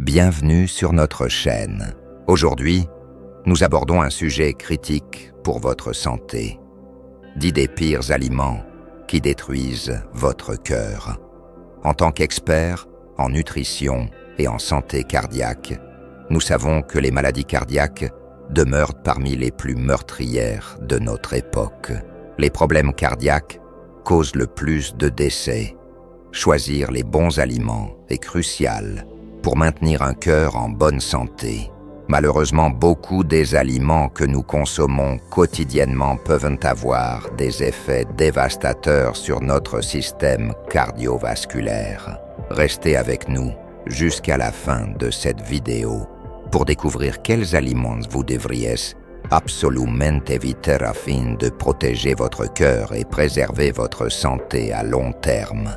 bienvenue sur notre chaîne. Aujourd'hui, nous abordons un sujet critique pour votre santé. 10 des pires aliments qui détruisent votre cœur. En tant qu'experts en nutrition et en santé cardiaque, nous savons que les maladies cardiaques demeurent parmi les plus meurtrières de notre époque. Les problèmes cardiaques causent le plus de décès. Choisir les bons aliments est crucial pour maintenir un cœur en bonne santé. Malheureusement, beaucoup des aliments que nous consommons quotidiennement peuvent avoir des effets dévastateurs sur notre système cardiovasculaire. Restez avec nous jusqu'à la fin de cette vidéo pour découvrir quels aliments vous devriez absolument éviter afin de protéger votre cœur et préserver votre santé à long terme.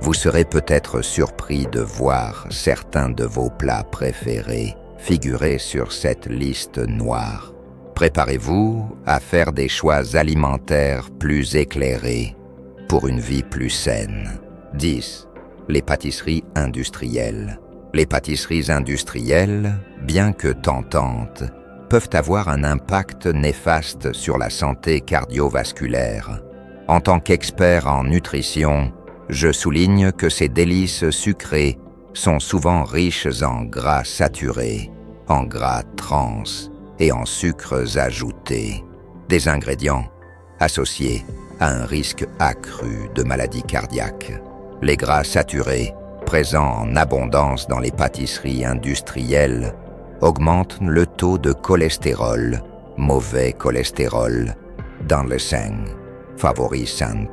Vous serez peut-être surpris de voir certains de vos plats préférés figurer sur cette liste noire. Préparez-vous à faire des choix alimentaires plus éclairés pour une vie plus saine. 10. Les pâtisseries industrielles. Les pâtisseries industrielles, bien que tentantes, peuvent avoir un impact néfaste sur la santé cardiovasculaire. En tant qu'expert en nutrition, je souligne que ces délices sucrées sont souvent riches en gras saturés, en gras trans et en sucres ajoutés, des ingrédients associés à un risque accru de maladies cardiaques. Les gras saturés, présents en abondance dans les pâtisseries industrielles, augmentent le taux de cholestérol, mauvais cholestérol, dans le sang, favorisant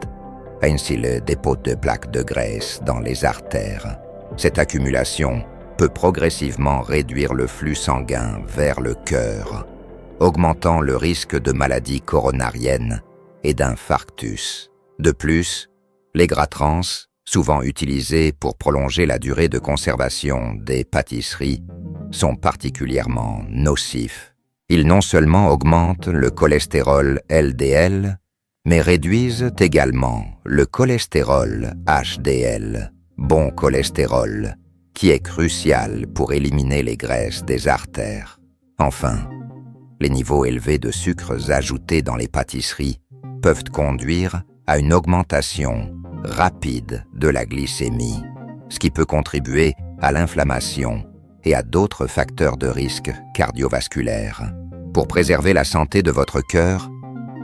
ainsi le dépôt de plaques de graisse dans les artères. Cette accumulation peut progressivement réduire le flux sanguin vers le cœur, augmentant le risque de maladies coronariennes et d'infarctus. De plus, les gras trans, souvent utilisés pour prolonger la durée de conservation des pâtisseries, sont particulièrement nocifs. Ils non seulement augmentent le cholestérol LDL, mais réduisent également le cholestérol HDL, bon cholestérol, qui est crucial pour éliminer les graisses des artères. Enfin, les niveaux élevés de sucres ajoutés dans les pâtisseries peuvent conduire à une augmentation rapide de la glycémie, ce qui peut contribuer à l'inflammation et à d'autres facteurs de risque cardiovasculaire. Pour préserver la santé de votre cœur,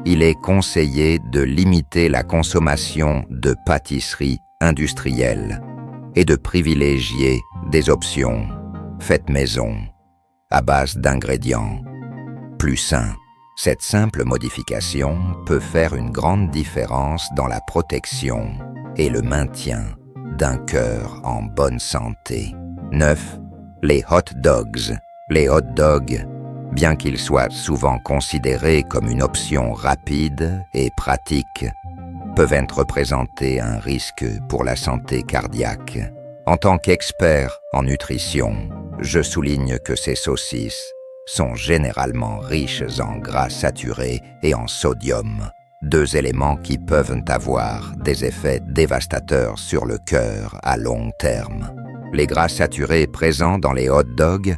il est conseillé de limiter la consommation de pâtisseries industrielles et de privilégier des options faites maison, à base d'ingrédients plus sains. Cette simple modification peut faire une grande différence dans la protection et le maintien d'un cœur en bonne santé. 9. Les hot dogs. Les hot dogs, bien qu'ils soient souvent considérés comme une option rapide et pratique, peuvent être présentés un risque pour la santé cardiaque. En tant qu'expert en nutrition, je souligne que ces saucisses sont généralement riches en gras saturés et en sodium, deux éléments qui peuvent avoir des effets dévastateurs sur le cœur à long terme. Les gras saturés présents dans les hot dogs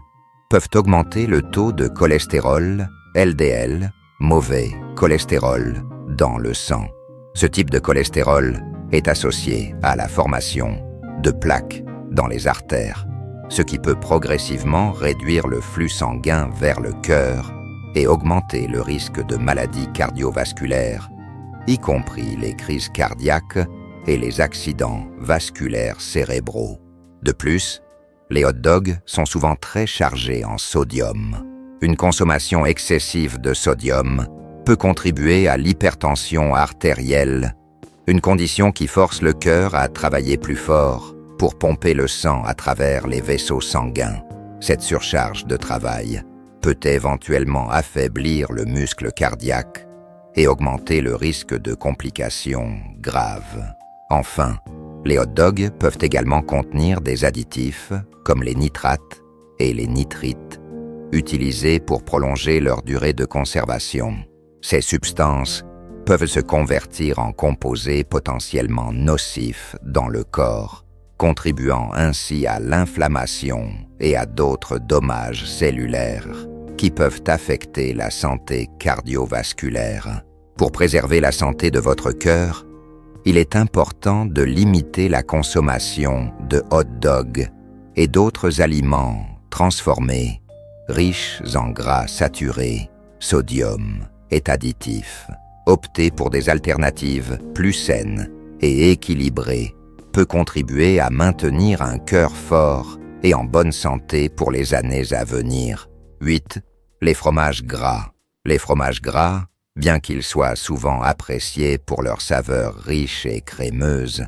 peuvent augmenter le taux de cholestérol, LDL, mauvais cholestérol, dans le sang. Ce type de cholestérol est associé à la formation de plaques dans les artères, ce qui peut progressivement réduire le flux sanguin vers le cœur et augmenter le risque de maladies cardiovasculaires, y compris les crises cardiaques et les accidents vasculaires cérébraux. De plus, les hot dogs sont souvent très chargés en sodium. Une consommation excessive de sodium peut contribuer à l'hypertension artérielle, une condition qui force le cœur à travailler plus fort pour pomper le sang à travers les vaisseaux sanguins. Cette surcharge de travail peut éventuellement affaiblir le muscle cardiaque et augmenter le risque de complications graves. Enfin, les hot dogs peuvent également contenir des additifs comme les nitrates et les nitrites, utilisés pour prolonger leur durée de conservation. Ces substances peuvent se convertir en composés potentiellement nocifs dans le corps contribuant ainsi à l'inflammation et à d'autres dommages cellulaires qui peuvent affecter la santé cardiovasculaire. Pour préserver la santé de votre cœur, il est important de limiter la consommation de hot dogs et d'autres aliments transformés, riches en gras saturés, sodium et additifs. Opter pour des alternatives plus saines et équilibrées peut contribuer à maintenir un cœur fort et en bonne santé pour les années à venir. 8. Les fromages gras. Les fromages gras, bien qu'ils soient souvent appréciés pour leur saveur riche et crémeuse,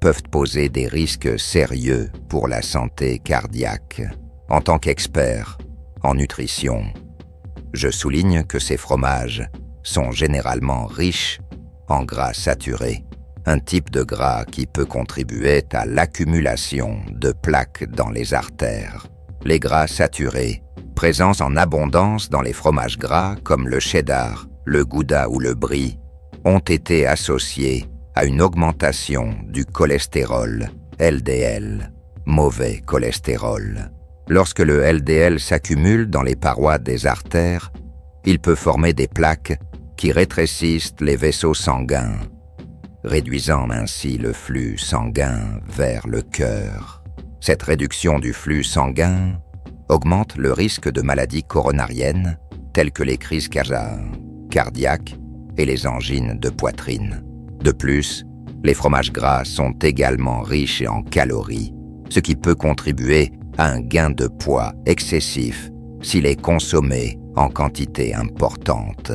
peuvent poser des risques sérieux pour la santé cardiaque. En tant qu'expert en nutrition, je souligne que ces fromages sont généralement riches en gras saturés, un type de gras qui peut contribuer à l'accumulation de plaques dans les artères. Les gras saturés, présents en abondance dans les fromages gras comme le cheddar, le gouda ou le brie, ont été associés à une augmentation du cholestérol LDL, mauvais cholestérol. Lorsque le LDL s'accumule dans les parois des artères, il peut former des plaques qui rétrécissent les vaisseaux sanguins, réduisant ainsi le flux sanguin vers le cœur. Cette réduction du flux sanguin augmente le risque de maladies coronariennes telles que les crises cardiaques et les angines de poitrine. De plus, les fromages gras sont également riches en calories, ce qui peut contribuer à un gain de poids excessif s'il est consommé en quantité importante.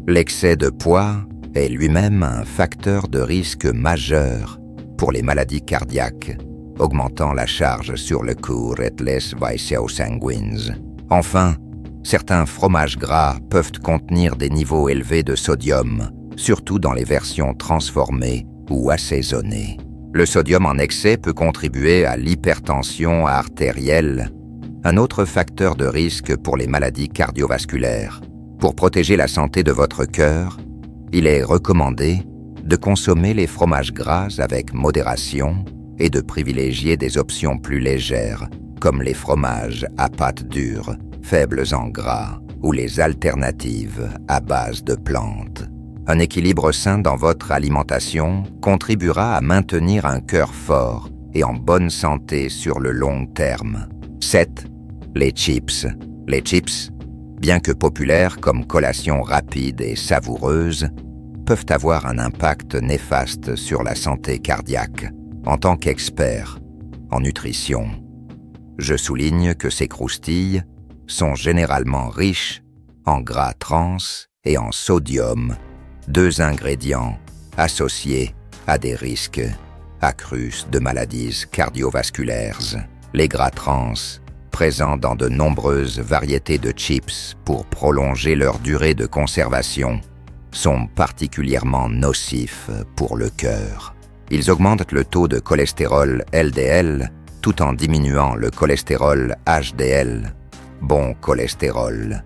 L'excès de poids est lui-même un facteur de risque majeur pour les maladies cardiaques, augmentant la charge sur le cœur et les vaisseaux sanguins. Enfin, certains fromages gras peuvent contenir des niveaux élevés de sodium, surtout dans les versions transformées ou assaisonnées. Le sodium en excès peut contribuer à l'hypertension artérielle, un autre facteur de risque pour les maladies cardiovasculaires. Pour protéger la santé de votre cœur, il est recommandé de consommer les fromages gras avec modération et de privilégier des options plus légères, comme les fromages à pâte dure, faibles en gras, ou les alternatives à base de plantes. Un équilibre sain dans votre alimentation contribuera à maintenir un cœur fort et en bonne santé sur le long terme. 7. Les chips. Les chips, bien que populaires comme collation rapide et savoureuse, peuvent avoir un impact néfaste sur la santé cardiaque. En tant qu'expert en nutrition, je souligne que ces croustilles sont généralement riches en gras trans et en sodium, deux ingrédients associés à des risques accrus de maladies cardiovasculaires. Les gras trans, présents dans de nombreuses variétés de chips pour prolonger leur durée de conservation, sont particulièrement nocifs pour le cœur. Ils augmentent le taux de cholestérol LDL tout en diminuant le cholestérol HDL, bon cholestérol,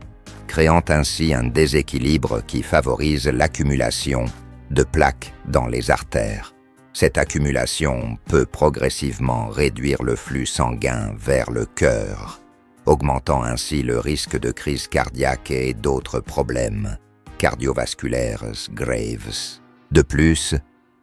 créant ainsi un déséquilibre qui favorise l'accumulation de plaques dans les artères. Cette accumulation peut progressivement réduire le flux sanguin vers le cœur, augmentant ainsi le risque de crise cardiaque et d'autres problèmes cardiovasculaires graves. De plus,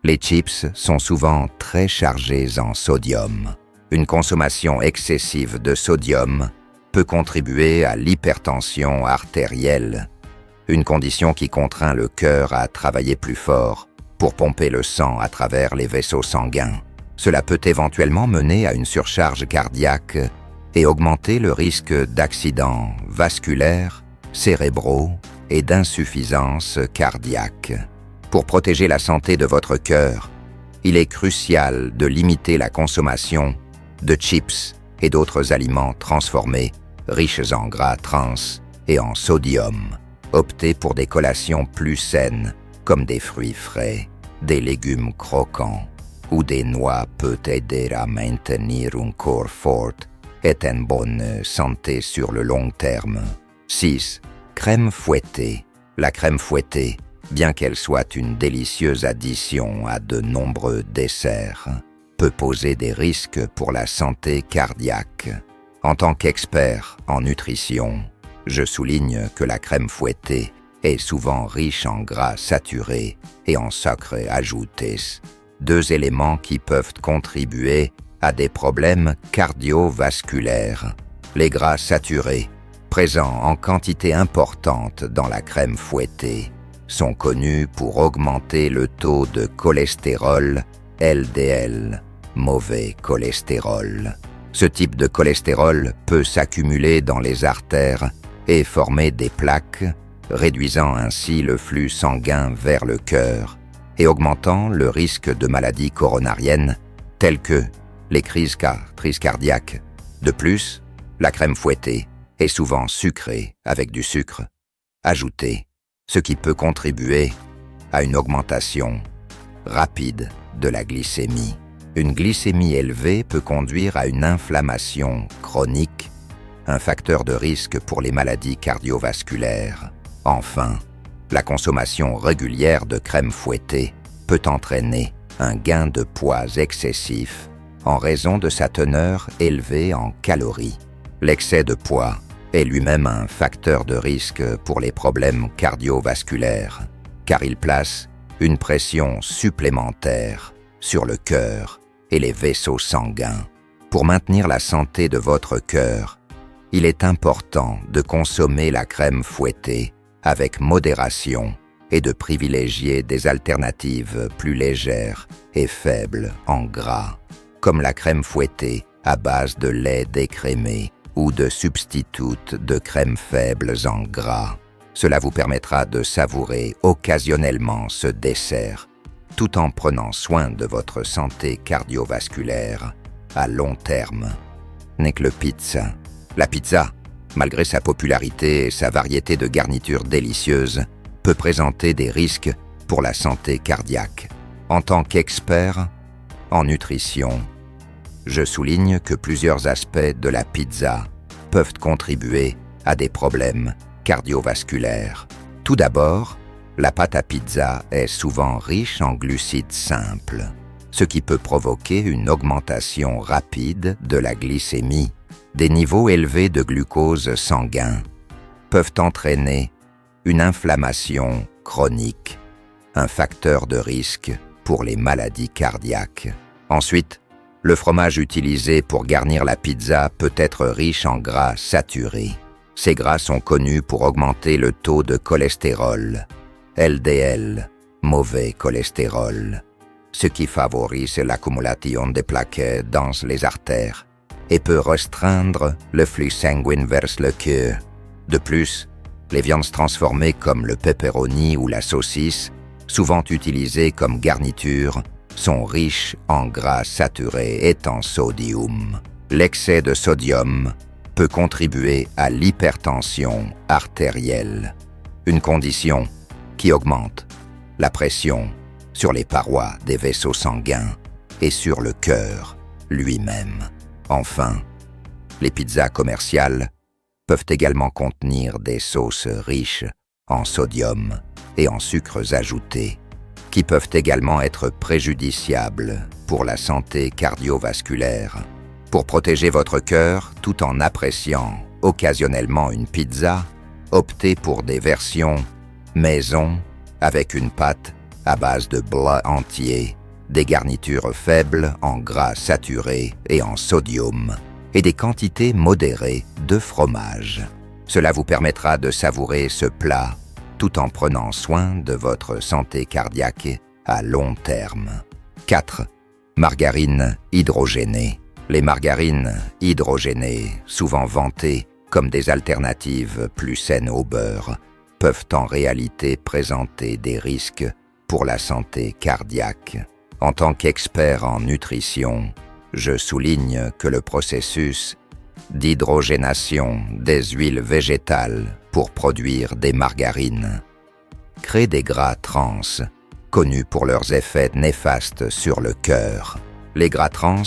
les chips sont souvent très chargés en sodium. Une consommation excessive de sodium peut contribuer à l'hypertension artérielle, une condition qui contraint le cœur à travailler plus fort pour pomper le sang à travers les vaisseaux sanguins. Cela peut éventuellement mener à une surcharge cardiaque et augmenter le risque d'accidents vasculaires, cérébraux et d'insuffisance cardiaque. Pour protéger la santé de votre cœur, il est crucial de limiter la consommation de chips et d'autres aliments transformés, riches en gras trans et en sodium. Optez pour des collations plus saines, comme des fruits frais, des légumes croquants ou des noix peut aider à maintenir un corps fort et en bonne santé sur le long terme. 6. Crème fouettée. La crème fouettée, bien qu'elle soit une délicieuse addition à de nombreux desserts, peut poser des risques pour la santé cardiaque. En tant qu'expert en nutrition, je souligne que la crème fouettée est souvent riche en gras saturés et en sucres ajoutés, deux éléments qui peuvent contribuer à des problèmes cardiovasculaires. Les gras saturés, présents en quantité importante dans la crème fouettée, sont connus pour augmenter le taux de cholestérol LDL, mauvais cholestérol. Ce type de cholestérol peut s'accumuler dans les artères et former des plaques, réduisant ainsi le flux sanguin vers le cœur et augmentant le risque de maladies coronariennes telles que les crises cardiaques. De plus, la crème fouettée est souvent sucrée avec du sucre ajouté, ce qui peut contribuer à une augmentation rapide de la glycémie. Une glycémie élevée peut conduire à une inflammation chronique, un facteur de risque pour les maladies cardiovasculaires. Enfin, la consommation régulière de crème fouettée peut entraîner un gain de poids excessif en raison de sa teneur élevée en calories. L'excès de poids est lui-même un facteur de risque pour les problèmes cardiovasculaires, car il place une pression supplémentaire sur le cœur et les vaisseaux sanguins. Pour maintenir la santé de votre cœur, il est important de consommer la crème fouettée avec modération et de privilégier des alternatives plus légères et faibles en gras, comme la crème fouettée à base de lait décrémé ou de substituts de crème faibles en gras. Cela vous permettra de savourer occasionnellement ce dessert, tout en prenant soin de votre santé cardiovasculaire à long terme. N'est que le pizza. La pizza, malgré sa popularité et sa variété de garnitures délicieuses, peut présenter des risques pour la santé cardiaque. En tant qu'expert en nutrition, je souligne que plusieurs aspects de la pizza peuvent contribuer à des problèmes cardiovasculaires. Tout d'abord, la pâte à pizza est souvent riche en glucides simples, ce qui peut provoquer une augmentation rapide de la glycémie. Des niveaux élevés de glucose sanguin peuvent entraîner une inflammation chronique, un facteur de risque pour les maladies cardiaques. Ensuite, le fromage utilisé pour garnir la pizza peut être riche en gras saturés. Ces gras sont connus pour augmenter le taux de cholestérol, LDL, mauvais cholestérol, ce qui favorise l'accumulation des plaques dans les artères et peut restreindre le flux sanguin vers le cœur. De plus, les viandes transformées comme le pepperoni ou la saucisse, souvent utilisées comme garniture, sont riches en gras saturés et en sodium. L'excès de sodium peut contribuer à l'hypertension artérielle, une condition qui augmente la pression sur les parois des vaisseaux sanguins et sur le cœur lui-même. Enfin, les pizzas commerciales peuvent également contenir des sauces riches en sodium et en sucres ajoutés, qui peuvent également être préjudiciables pour la santé cardiovasculaire. Pour protéger votre cœur tout en appréciant occasionnellement une pizza, optez pour des versions maison avec une pâte à base de blé entier, des garnitures faibles en gras saturés et en sodium, et des quantités modérées de fromage. Cela vous permettra de savourer ce plat tout en prenant soin de votre santé cardiaque à long terme. 4. Margarine hydrogénée. Les margarines hydrogénées, souvent vantées comme des alternatives plus saines au beurre, peuvent en réalité présenter des risques pour la santé cardiaque. En tant qu'expert en nutrition, je souligne que le processus d'hydrogénation des huiles végétales pour produire des margarines crée des gras trans, connus pour leurs effets néfastes sur le cœur. Les gras trans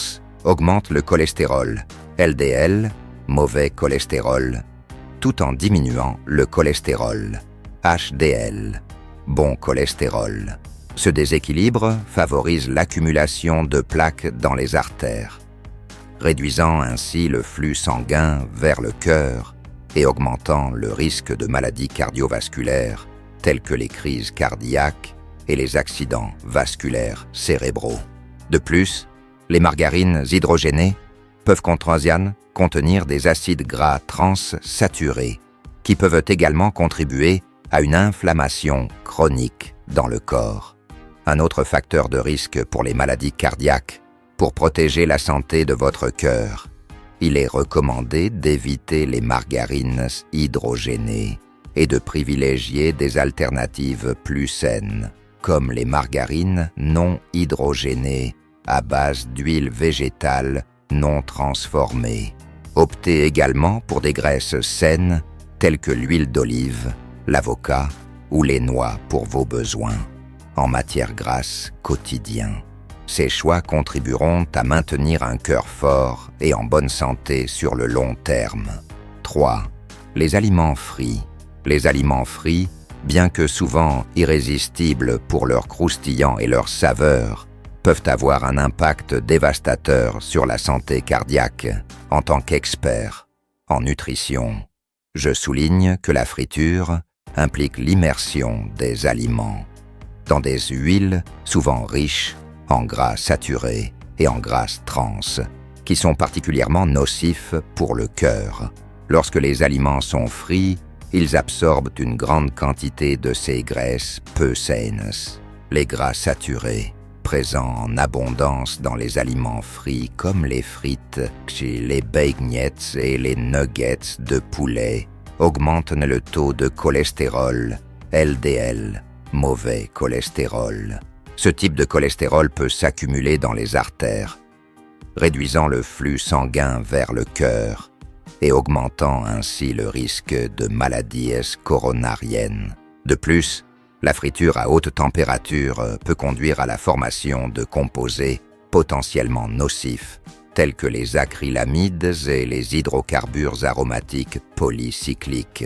augmentent le cholestérol, LDL, mauvais cholestérol, tout en diminuant le cholestérol, HDL, bon cholestérol. Ce déséquilibre favorise l'accumulation de plaques dans les artères, réduisant ainsi le flux sanguin vers le cœur et augmentant le risque de maladies cardiovasculaires telles que les crises cardiaques et les accidents vasculaires cérébraux. De plus, les margarines hydrogénées peuvent contenir des acides gras trans saturés qui peuvent également contribuer à une inflammation chronique dans le corps. Un autre facteur de risque pour les maladies cardiaques. Pour protéger la santé de votre cœur, il est recommandé d'éviter les margarines hydrogénées et de privilégier des alternatives plus saines, comme les margarines non hydrogénées à base d'huile végétale non transformée. Optez également pour des graisses saines telles que l'huile d'olive, l'avocat ou les noix pour vos besoins en matière grasse quotidien. Ces choix contribueront à maintenir un cœur fort et en bonne santé sur le long terme. 3. Les aliments frits. Les aliments frits, bien que souvent irrésistibles pour leur croustillant et leur saveur, peuvent avoir un impact dévastateur sur la santé cardiaque. En tant qu'expert en nutrition, je souligne que la friture implique l'immersion des aliments dans des huiles souvent riches en gras saturés et en gras trans, qui sont particulièrement nocifs pour le cœur. Lorsque les aliments sont frits, ils absorbent une grande quantité de ces graisses peu saines. Les gras saturés, présents en abondance dans les aliments frits comme les frites, les beignets et les nuggets de poulet, augmentent le taux de cholestérol, LDL, mauvais cholestérol. Ce type de cholestérol peut s'accumuler dans les artères, réduisant le flux sanguin vers le cœur et augmentant ainsi le risque de maladies coronariennes. De plus, la friture à haute température peut conduire à la formation de composés potentiellement nocifs, tels que les acrylamides et les hydrocarbures aromatiques polycycliques,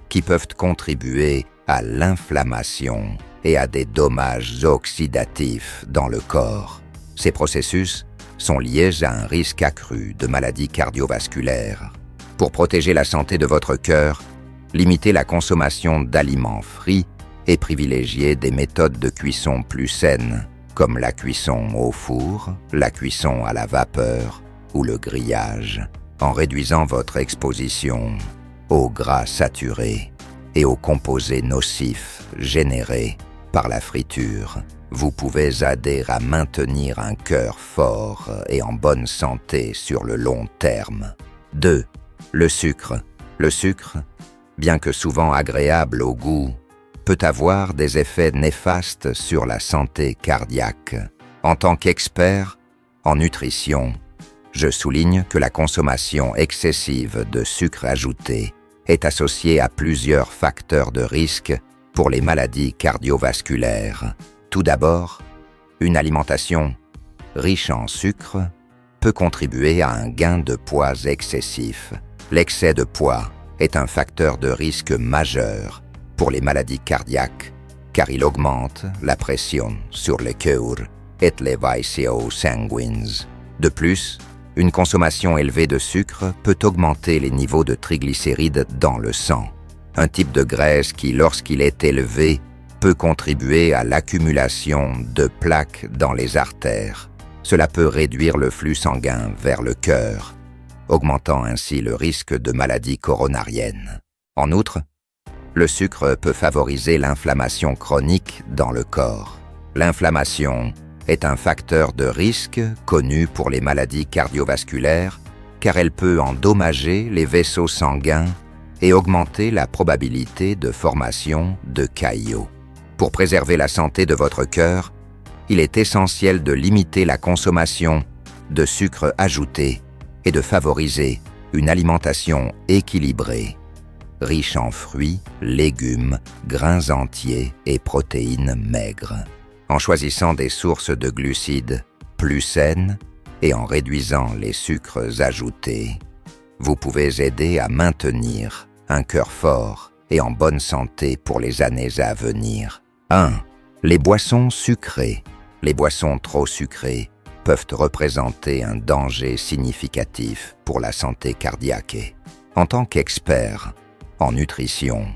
qui peuvent contribuer à l'inflammation et à des dommages oxydatifs dans le corps. Ces processus sont liés à un risque accru de maladies cardiovasculaires. Pour protéger la santé de votre cœur, limitez la consommation d'aliments frits et privilégiez des méthodes de cuisson plus saines, comme la cuisson au four, la cuisson à la vapeur ou le grillage, en réduisant votre exposition aux gras saturés et aux composés nocifs générés par la friture. Vous pouvez aider à maintenir un cœur fort et en bonne santé sur le long terme. 2. Le sucre. Le sucre, bien que souvent agréable au goût, peut avoir des effets néfastes sur la santé cardiaque. En tant qu'expert en nutrition, je souligne que la consommation excessive de sucre ajouté est associée à plusieurs facteurs de risque pour les maladies cardiovasculaires. Tout d'abord, une alimentation riche en sucre peut contribuer à un gain de poids excessif. L'excès de poids est un facteur de risque majeur pour les maladies cardiaques, car il augmente la pression sur le cœur et les vaisseaux sanguins. De plus, une consommation élevée de sucre peut augmenter les niveaux de triglycérides dans le sang, un type de graisse qui, lorsqu'il est élevé, peut contribuer à l'accumulation de plaques dans les artères. Cela peut réduire le flux sanguin vers le cœur, augmentant ainsi le risque de maladies coronariennes. En outre, le sucre peut favoriser l'inflammation chronique dans le corps. L'inflammation est un facteur de risque connu pour les maladies cardiovasculaires car elle peut endommager les vaisseaux sanguins et augmenter la probabilité de formation de caillots. Pour préserver la santé de votre cœur, il est essentiel de limiter la consommation de sucre ajouté et de favoriser une alimentation équilibrée, riche en fruits, légumes, grains entiers et protéines maigres. En choisissant des sources de glucides plus saines et en réduisant les sucres ajoutés, vous pouvez aider à maintenir un cœur fort et en bonne santé pour les années à venir. 1. Les boissons sucrées, les boissons trop sucrées, peuvent représenter un danger significatif pour la santé cardiaque. En tant qu'expert en nutrition,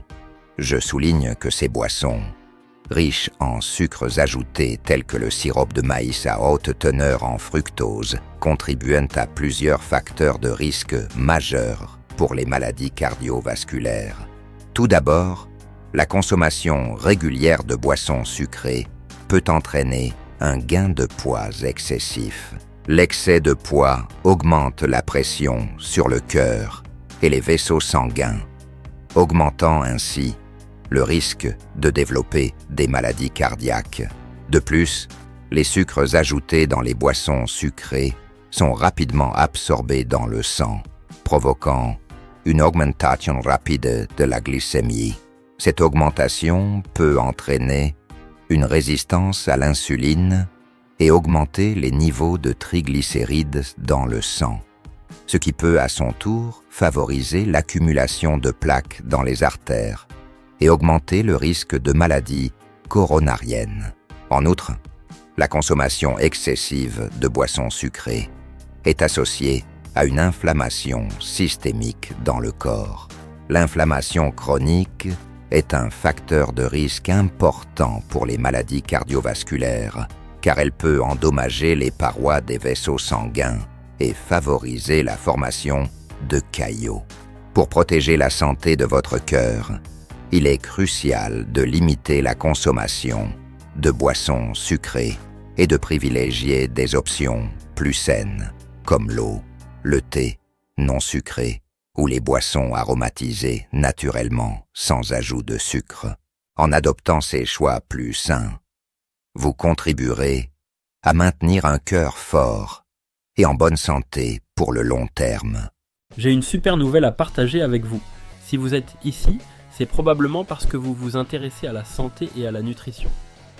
je souligne que ces boissons, riches en sucres ajoutés tels que le sirop de maïs à haute teneur en fructose, contribuent à plusieurs facteurs de risque majeurs pour les maladies cardiovasculaires. Tout d'abord, la consommation régulière de boissons sucrées peut entraîner un gain de poids excessif. L'excès de poids augmente la pression sur le cœur et les vaisseaux sanguins, augmentant ainsi le risque de développer des maladies cardiaques. De plus, les sucres ajoutés dans les boissons sucrées sont rapidement absorbés dans le sang, provoquant une augmentation rapide de la glycémie. Cette augmentation peut entraîner une résistance à l'insuline et augmenter les niveaux de triglycérides dans le sang, ce qui peut à son tour favoriser l'accumulation de plaques dans les artères et augmenter le risque de maladies coronariennes. En outre, la consommation excessive de boissons sucrées est associée à une inflammation systémique dans le corps. L'inflammation chronique est un facteur de risque important pour les maladies cardiovasculaires, car elle peut endommager les parois des vaisseaux sanguins et favoriser la formation de caillots. Pour protéger la santé de votre cœur, il est crucial de limiter la consommation de boissons sucrées et de privilégier des options plus saines, comme l'eau, le thé non sucré ou les boissons aromatisées naturellement sans ajout de sucre. En adoptant ces choix plus sains, vous contribuerez à maintenir un cœur fort et en bonne santé pour le long terme. J'ai une super nouvelle à partager avec vous. Si vous êtes ici, c'est probablement parce que vous vous intéressez à la santé et à la nutrition.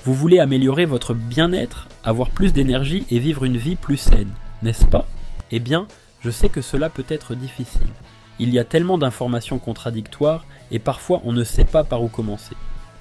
Vous voulez améliorer votre bien-être, avoir plus d'énergie et vivre une vie plus saine, n'est-ce pas? Eh bien, je sais que cela peut être difficile. Il y a tellement d'informations contradictoires et parfois on ne sait pas par où commencer.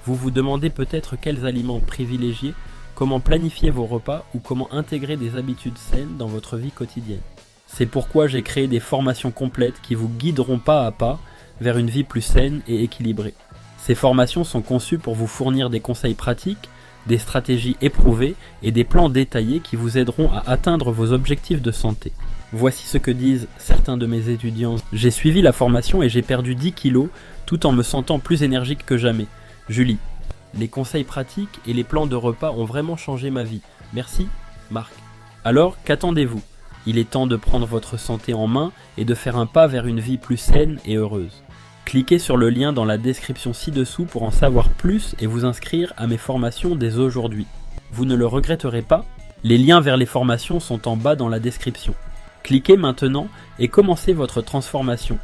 Vous vous demandez peut-être quels aliments privilégier, comment planifier vos repas ou comment intégrer des habitudes saines dans votre vie quotidienne. C'est pourquoi j'ai créé des formations complètes qui vous guideront pas à pas vers une vie plus saine et équilibrée. Ces formations sont conçues pour vous fournir des conseils pratiques, des stratégies éprouvées et des plans détaillés qui vous aideront à atteindre vos objectifs de santé. Voici ce que disent certains de mes étudiants. J'ai suivi la formation et j'ai perdu 10 kilos tout en me sentant plus énergique que jamais. Julie. Les conseils pratiques et les plans de repas ont vraiment changé ma vie. Merci, Marc. Alors, qu'attendez-vous? Il est temps de prendre votre santé en main et de faire un pas vers une vie plus saine et heureuse. Cliquez sur le lien dans la description ci-dessous pour en savoir plus et vous inscrire à mes formations dès aujourd'hui. Vous ne le regretterez pas? Les liens vers les formations sont en bas dans la description. Cliquez maintenant et commencez votre transformation.